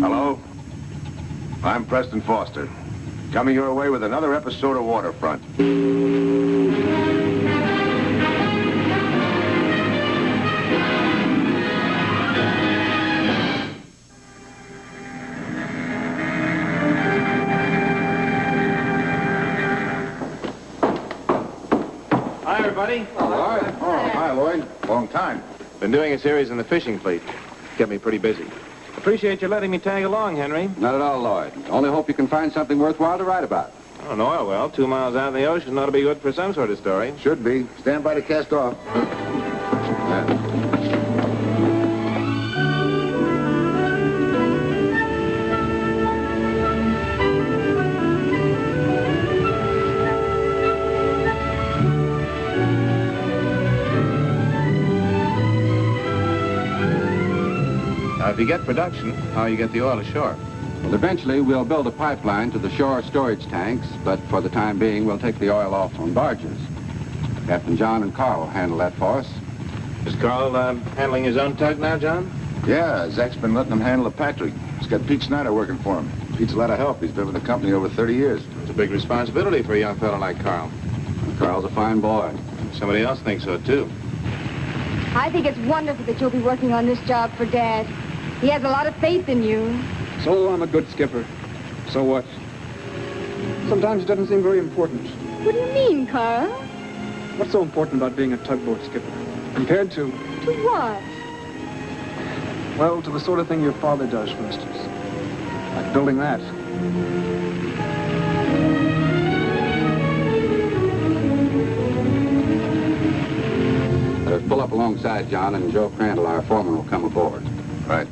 Hello? I'm Preston Foster. Coming your way with another episode of Waterfront. Hi, everybody. Hi. Oh, hi, Lloyd. Long time. Been doing a series in the fishing fleet. Kept me pretty busy. Appreciate you letting me tag along, Henry. Not at all, Lloyd. Only hope you can find something worthwhile to write about. Oh, an oil well, 2 miles out in the ocean ought to be good for some sort of story. Should be. Stand by to cast off. Now, if you get production, how you get the oil ashore? Well, eventually we'll build a pipeline to the shore storage tanks, but for the time being, we'll take the oil off on barges. Captain John and Carl will handle that for us. Is Carl handling his own tug now, John? Yeah, Zach's been letting him handle the Patrick. He's got Pete Snyder working for him. Pete's a lot of help. He's been with the company over 30 years. It's a big responsibility for a young fellow like Carl. Carl's a fine boy. Somebody else thinks so, too. I think it's wonderful that you'll be working on this job for Dad. He has a lot of faith in you. So I'm a good skipper. So what? Sometimes it doesn't seem very important. What do you mean, Carl? What's so important about being a tugboat skipper? Compared to... To what? Well, to the sort of thing your father does, for instance. Like building that. Let us pull up alongside John, and Joe Crandall, our foreman, will come aboard. Right.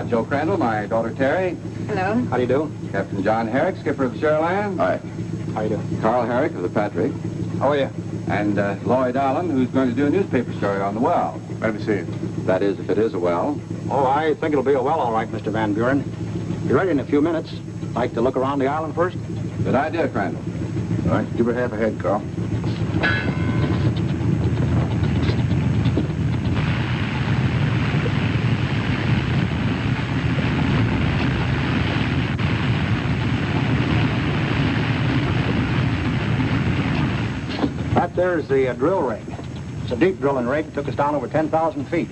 Joe Crandall, my daughter Terry. Hello. How do you do? Captain John Herrick, skipper of the Sherland. Hi. How you doing? Carl Herrick of the Patrick. How are you? And Lloyd Allen, who's going to do a newspaper story on the well. Glad to see you. That is, if it is a well. Oh, I think it'll be a well, all right, Mr. Van Buren. Be ready in a few minutes. Like to look around the island first? Good idea, Crandall. All right, give her half a head, Carl. That there's the drill rig. It's a deep drilling rig. It took us down over 10,000 feet.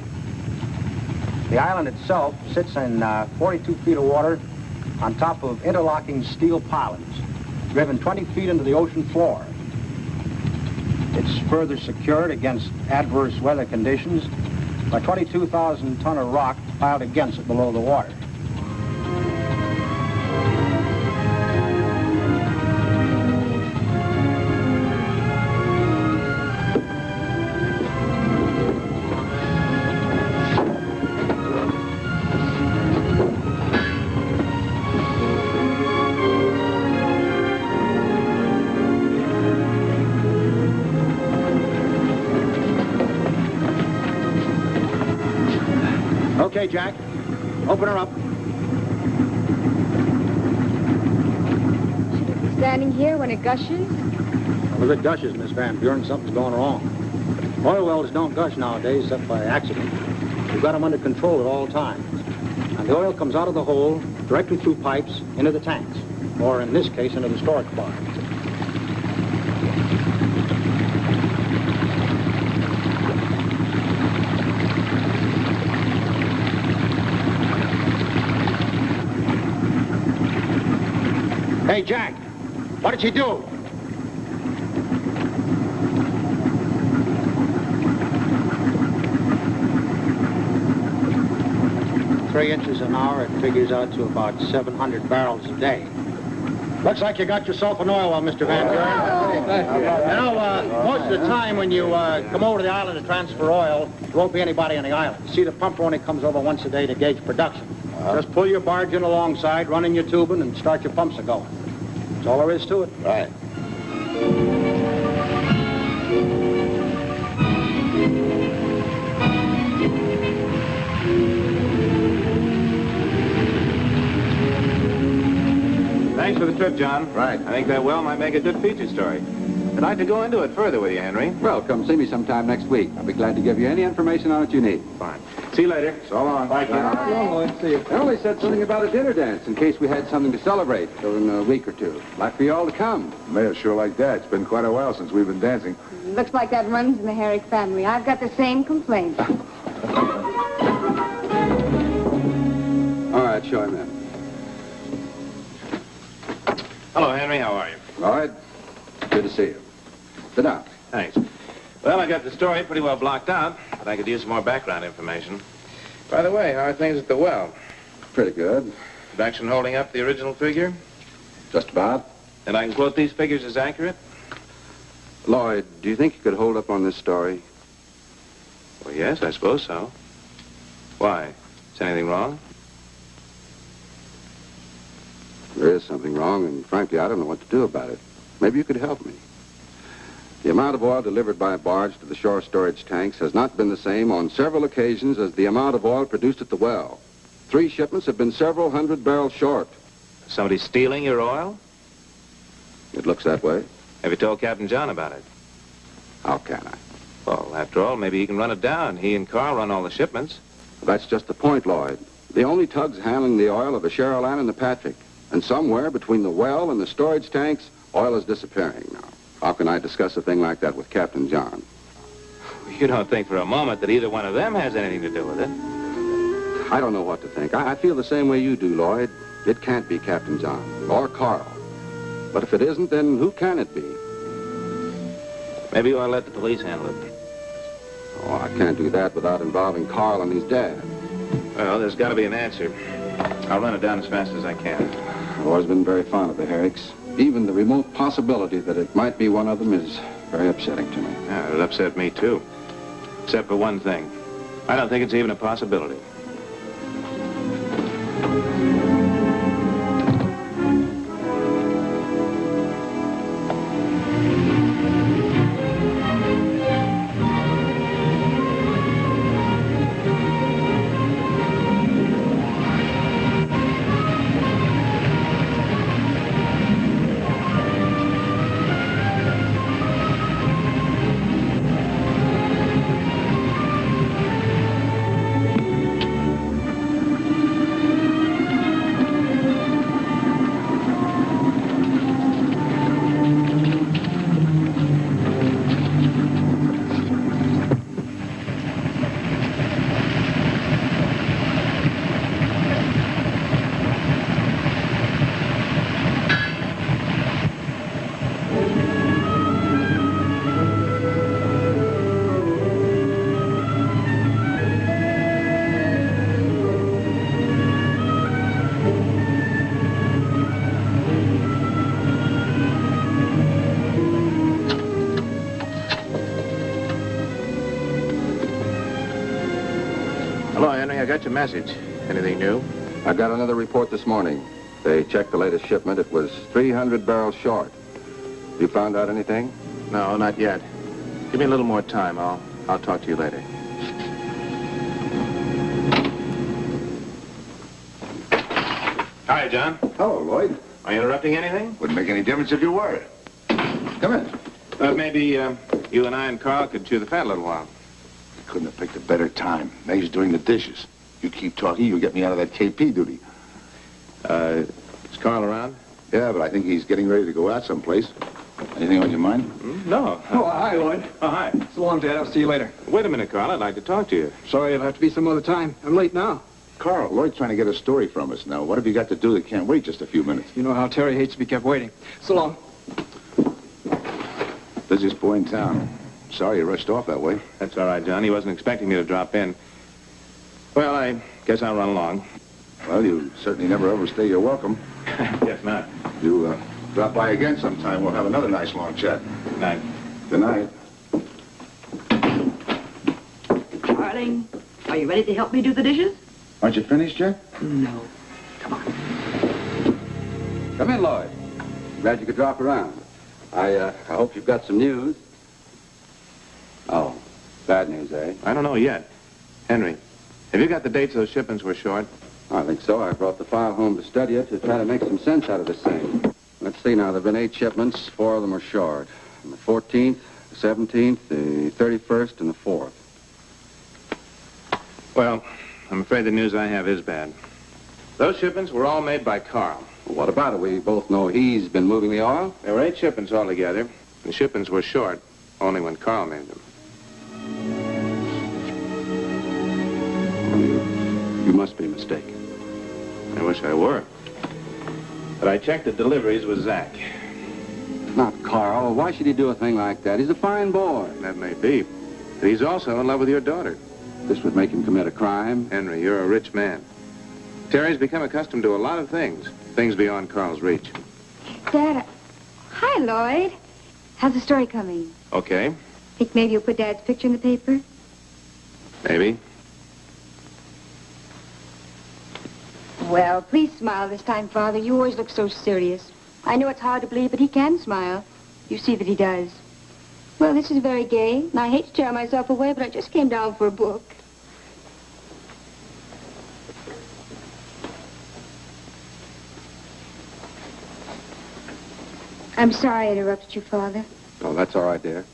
The island itself sits in 42 feet of water on top of interlocking steel pilings, driven 20 feet into the ocean floor. It's further secured against adverse weather conditions by 22,000 ton of rock piled against it below the water. Okay, Jack. Open her up. Standing here when it gushes? Well, if it gushes, Miss Van Buren, something's going wrong. Oil wells don't gush nowadays except by accident. We've got them under control at all times. And the oil comes out of the hole directly through pipes into the tanks, or in this case, into the storage barns. Hey, Jack, what did she do? 3 inches an hour, it figures out to about 700 barrels a day. Looks like you got yourself an oil well, Mr. Van Buren. You know, most of the time when you come over to the island to transfer oil, there won't be anybody on the island. You see, the pumper only comes over once a day to gauge production. Just pull your barge in alongside, run in your tubing, and start your pumps a-going. That's all there is to it. Right. Thanks for the trip, John. Right. I think that well might make a good feature story. I'd like to go into it further with you, Henry. Well, come see me sometime next week. I'll be glad to give you any information on it you need. Fine. See you later. So long. Bye, kid. Long, Lloyd. See you. I only said something about a dinner dance in case we had something to celebrate in a week or two. Like for you all to come. Mayor sure like that. It's been quite a while since we've been dancing. Looks like that runs in the Herrick family. I've got the same complaint. All right, show him in. Hello, Henry. How are you? Lloyd, good to see you. Sit down. Thanks. Well, I got the story pretty well blocked out, but I could use some more background information. By the way, how are things at the well? Pretty good. Production holding up the original figure? Just about. And I can quote these figures as accurate? Lloyd, do you think you could hold up on this story? Well, yes, I suppose so. Why? Is anything wrong? There is something wrong, and frankly, I don't know what to do about it. Maybe you could help me. The amount of oil delivered by barge to the shore storage tanks has not been the same on several occasions as the amount of oil produced at the well. 3 shipments have been several hundred barrels short. Somebody stealing your oil? It looks that way. Have you told Captain John about it? How can I? Well, after all, maybe he can run it down. He and Carl run all the shipments. That's just the point, Lloyd. The only tugs handling the oil are the Cheryl Ann and the Patrick. And somewhere between the well and the storage tanks, oil is disappearing now. How can I discuss a thing like that with Captain John? You don't think for a moment that either one of them has anything to do with it? I don't know what to think. I feel the same way you do, Lloyd. It can't be Captain John or Carl. But if it isn't, then who can it be? Maybe you ought to let the police handle it. Oh, I can't do that without involving Carl and his dad. Well, there's got to be an answer. I'll run it down as fast as I can. I've always been very fond of the Herricks. Even the remote possibility that it might be one of them is very upsetting to me. Yeah, it upset me, too. Except for one thing. I don't think it's even a possibility. Hello, Henry. I got your message. Anything new? I got another report this morning. They checked the latest shipment. It was 300 barrels short. You found out anything? No, not yet. Give me a little more time. I'll talk to you later. Hi, John. Hello, Lloyd. Are you interrupting anything? Wouldn't make any difference if you were. Come in. Maybe you and I and Carl could chew the fat a little while. Couldn't have picked a better time. May's doing the dishes. You keep talking, you'll get me out of that KP duty. Is Carl around? Yeah, but I think he's getting ready to go out someplace. Anything on your mind? No. Oh, hi, Lloyd. Oh, hi. So long, Dad. I'll see you later. Wait a minute, Carl. I'd like to talk to you. Sorry, it'll have to be some other time. I'm late now. Carl, Lloyd's trying to get a story from us now. What have you got to do that can't wait just a few minutes? You know how Terry hates to be kept waiting. So long. Busiest boy in town. Sorry you rushed off that way. That's all right, John. He wasn't expecting me to drop in. Well, I Guess I'll run along. Well, you certainly never overstay your welcome. Guess not. You drop by again sometime. We'll have another nice long chat. Good night. Good night. Darling, are you ready to help me do the dishes? Aren't you finished yet? No. Come on. Come in, Lloyd. Glad you could drop around. I hope you've got some news. Oh, bad news, eh? I don't know yet. Henry, have you got the dates those shipments were short? I think so. I brought the file home to study it to try to make some sense out of this thing. Let's see now. There have been 8 shipments. 4 of them are short. And the 14th, the 17th, the 31st, and the 4th. Well, I'm afraid the news I have is bad. Those shipments were all made by Carl. Well, what about it? We both know he's been moving the oil. There were 8 shipments altogether. The shipments were short only when Carl made them. You must be mistaken. I wish I were. But I checked the deliveries with Zach. Not Carl. Why should he do a thing like that? He's a fine boy. That may be. But he's also in love with your daughter. This would make him commit a crime. Henry, you're a rich man. Terry's become accustomed to a lot of things beyond Carl's reach. Dad, hi, Lloyd. How's the story coming? Okay, Think maybe you'll put Dad's picture in the paper? maybe. Well, please smile this time, Father. You always look so serious. I know it's hard to believe, but he can smile. You see that he does. Well, this is very gay, and I hate to tear myself away, but I just came down for a book. I'm sorry I interrupted you, Father. Oh, that's all right, dear.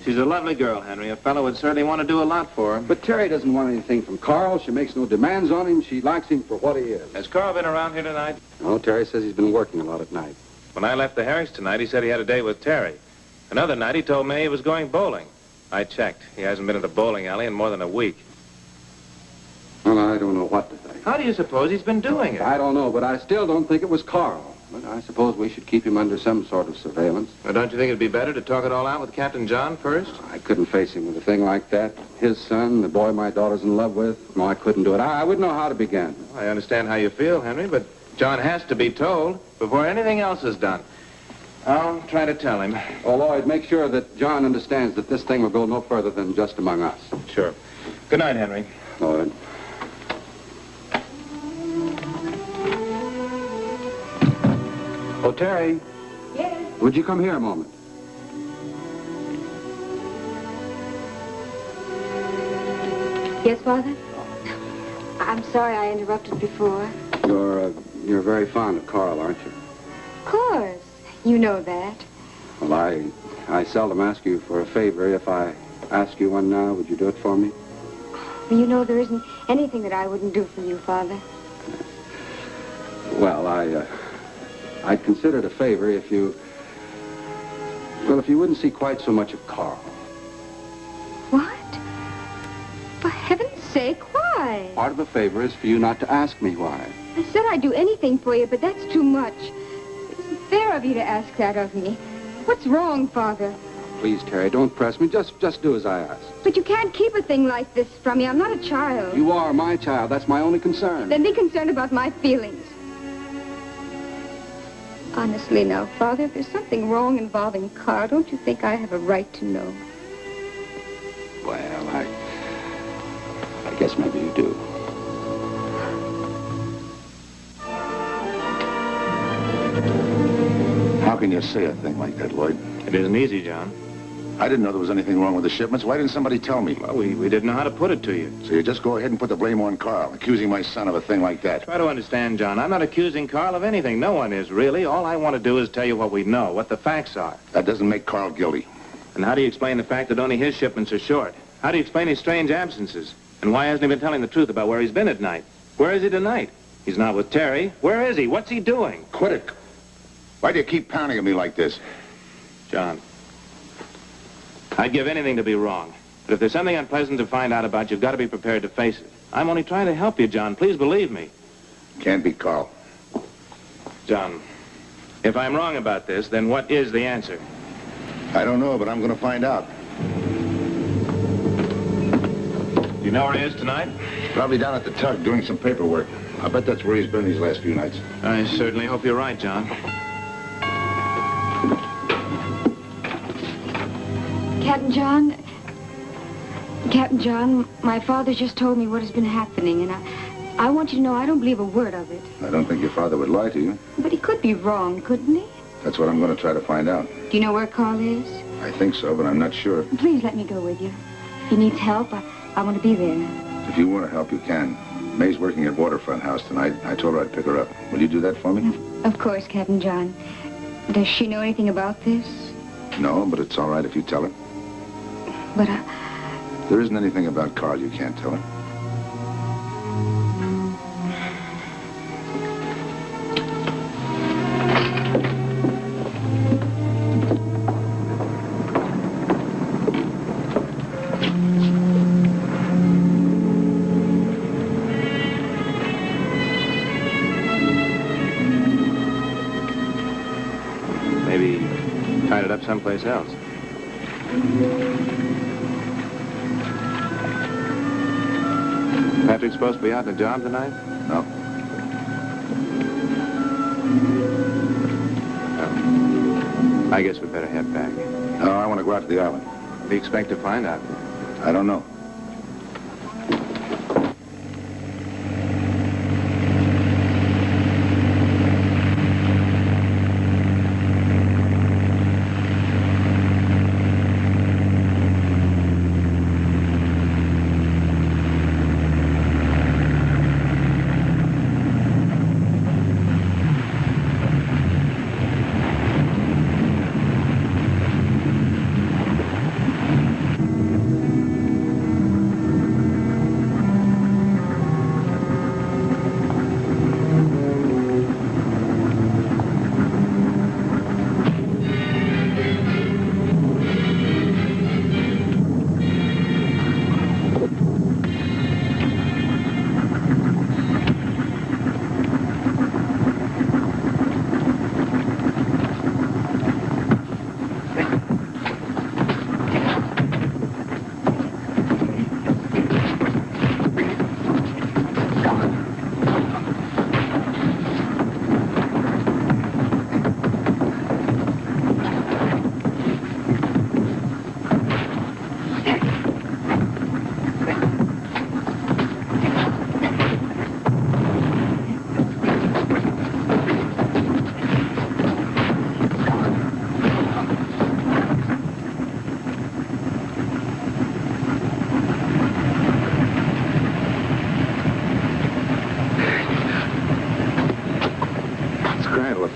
She's a lovely girl, Henry. A fellow would certainly want to do a lot for her. But Terry doesn't want anything from Carl. She makes no demands on him. She likes him for what he is. Has Carl been around here tonight? No, Terry says he's been working a lot at night. When I left the Harris tonight, he said he had a date with Terry. Another night, he told me he was going bowling. I checked. He hasn't been at the bowling alley in more than a week. Well, I don't know what to think. How do you suppose he's been doing it? I don't know, but I still don't think it was Carl. But I suppose we should keep him under some sort of surveillance. Well, don't you think it'd be better to talk it all out with Captain John first? I couldn't face him with a thing like that. His son, the boy my daughter's in love with. No, I couldn't do it. I wouldn't know how to begin. I understand how you feel, Henry, but John has to be told before anything else is done. I'll try to tell him. Oh, Lloyd, make sure that John understands that this thing will go no further than just among us. Sure. Good night, Henry. Lloyd. Oh, Terry. Yes? Would you come here a moment? Yes, Father? I'm sorry I interrupted before. You're very fond of Carl, aren't you? Of course. You know that. Well, I seldom ask you for a favor. If I ask you one now, would you do it for me? Well, you know there isn't anything that I wouldn't do for you, Father. Well, I'd consider it a favor if you wouldn't see quite so much of Carl. What? For heaven's sake, why? Part of a favor is for you not to ask me why. I said I'd do anything for you, but that's too much. It isn't fair of you to ask that of me. What's wrong, Father? Please, Terry, don't press me. Just do as I ask. But you can't keep a thing like this from me. I'm not a child. You are my child. That's my only concern. Then be concerned about my feelings. Honestly now, Father, if there's something wrong involving Carl, don't you think I have a right to know? Well, I guess maybe you do. How can you say a thing like that, Lloyd? It isn't easy, John. I didn't know there was anything wrong with the shipments. Why didn't somebody tell me? Well, we didn't know how to put it to you. So you just go ahead and put the blame on Carl, accusing my son of a thing like that. Try to understand, John. I'm not accusing Carl of anything. No one is, really. All I want to do is tell you what we know, what the facts are. That doesn't make Carl guilty. And how do you explain the fact that only his shipments are short? How do you explain his strange absences? And why hasn't he been telling the truth about where he's been at night? Where is he tonight? He's not with Terry. Where is he? What's he doing? Quit it. Why do you keep pounding at me like this? John, I'd give anything to be wrong. But if there's something unpleasant to find out about, you've got to be prepared to face it. I'm only trying to help you, John. Please believe me. Can't be Carl. John, if I'm wrong about this, then what is the answer? I don't know, but I'm going to find out. Do you know where he is tonight? Probably down at the tug doing some paperwork. I bet that's where he's been these last few nights. I certainly hope you're right, John. Captain John, my father just told me what has been happening, and I want you to know I don't believe a word of it. I don't think your father would lie to you. But he could be wrong, couldn't he? That's what I'm going to try to find out. Do you know where Carl is? I think so, but I'm not sure. Please let me go with you. If he needs help, I want to be there. If you want to help, you can. May's working at Waterfront House tonight. I told her I'd pick her up. Will you do that for me? Of course, Captain John. Does she know anything about this? No, but it's all right if you tell her. But There isn't anything about Carl you can't tell her. Maybe tied it up someplace else. Patrick's supposed to be out on the job tonight? No. Oh. I guess we better head back. No, I want to go out to the island. What do you expect to find out? I don't know.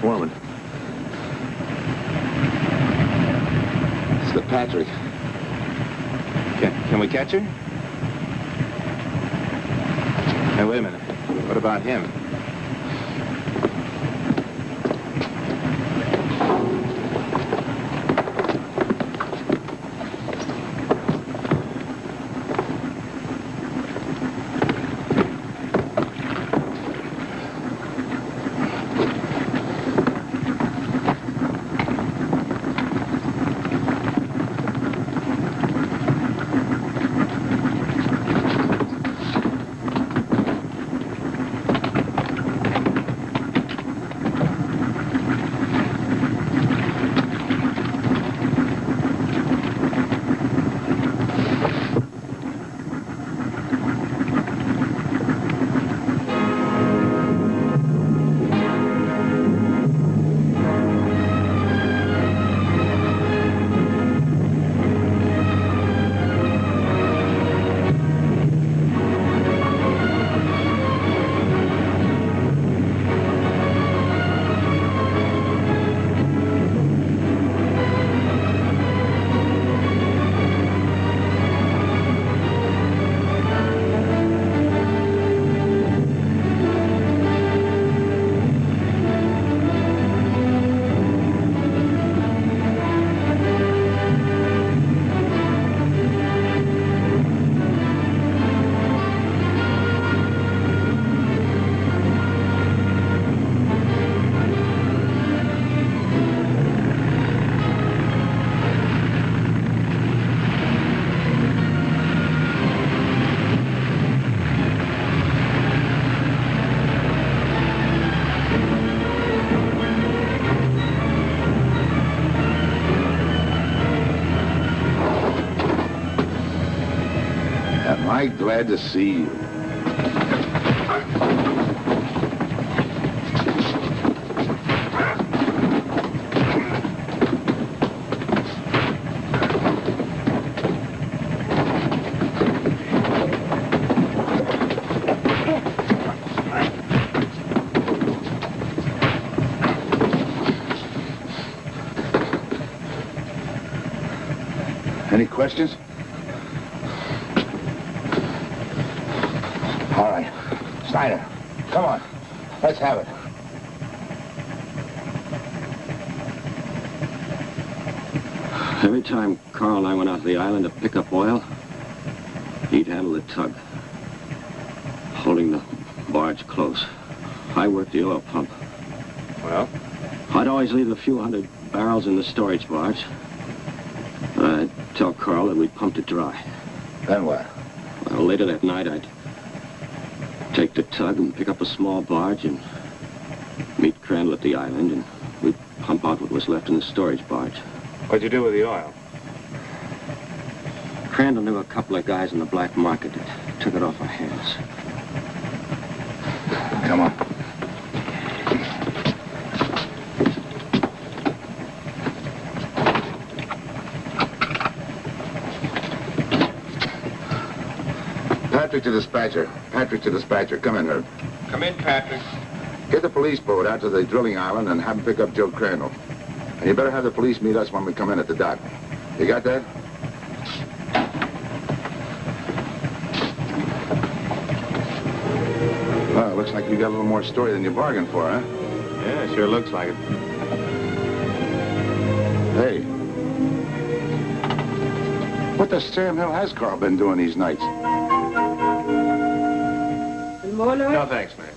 Foreman. It's the Patrick. Can we catch her? Hey, wait a minute. What about him? I glad to see you. Any questions? All right. Steiner, come on. Let's have it. Every time Carl and I went out to the island to pick up oil, he'd handle the tug, holding the barge close. I worked the oil pump. Well? I'd always leave a few hundred barrels in the storage barge. And I'd tell Carl that we'd pumped it dry. Then what? Well, later that night, I'd take the tug and pick up a small barge and meet Crandall at the island, and we'd pump out what was left in the storage barge. What'd you do with the oil? Crandall knew a couple of guys in the black market that took it off our hands. Come on. Patrick to dispatcher. Patrick to dispatcher. Come in, Herb. Come in, Patrick. Get the police boat out to the drilling island and have them pick up Joe Crandall. And you better have the police meet us when we come in at the dock. You got that? Well, looks like you got a little more story than you bargained for, huh? Yeah, sure looks like it. Hey. What the Sam Hill has Carl been doing these nights? Any more, Louis? No, thanks, man.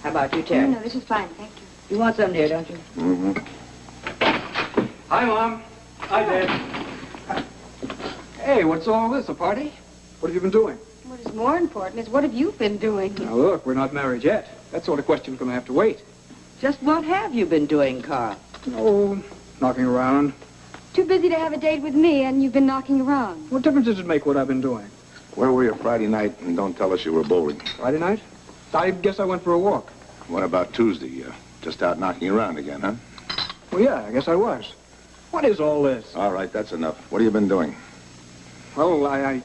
How about you, Terry? No, this is fine, thank you. You want something here, don't you? Mm-hmm. Hi, Mom. Hi, Dad. Hey, what's all this, a party? What have you been doing? What is more important is what have you been doing? Now, look, we're not married yet. That sort of question's gonna have to wait. Just what have you been doing, Carl? Oh, knocking around. Too busy to have a date with me, and you've been knocking around. What difference does it make what I've been doing? Where were you Friday night? And don't tell us you were bowling. Friday night? I guess I went for a walk. What about Tuesday? Just out knocking around again, huh? Well, yeah, I guess I was. What is all this? All right, that's enough. What have you been doing? Well, I've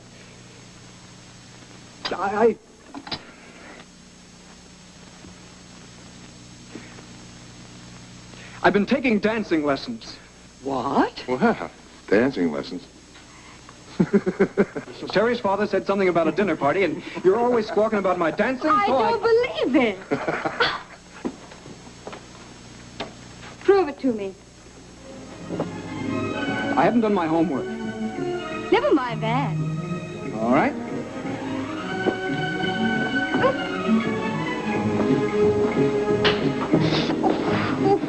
been taking dancing lessons. What? Well, dancing lessons. Terry's father said something about a dinner party, and you're always squawking about my dancing. I don't believe it. Prove it to me. I haven't done my homework. Never mind that. All right.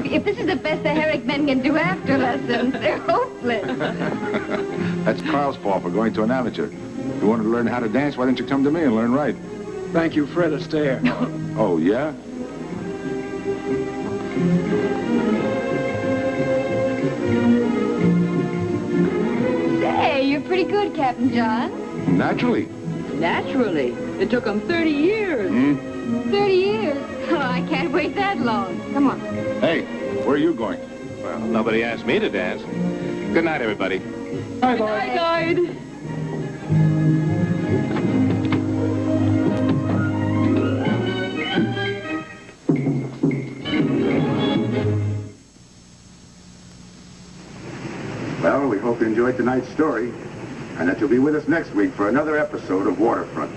If this is the best the Herrick men can do after lessons, they're hopeless. That's Carl's fault for going to an amateur. If you wanted to learn how to dance, why didn't you come to me and learn right? Thank you, Fred Astaire. Oh, yeah? Say, you're pretty good, Captain John. Naturally. Naturally. It took them 30 years. 30 years? Oh, I can't wait that long. Come on. Hey, where are you going? Well, nobody asked me to dance. Good night, everybody. Bye, Night, night. Well, we hope you enjoyed tonight's story, and that you'll be with us next week for another episode of Waterfront.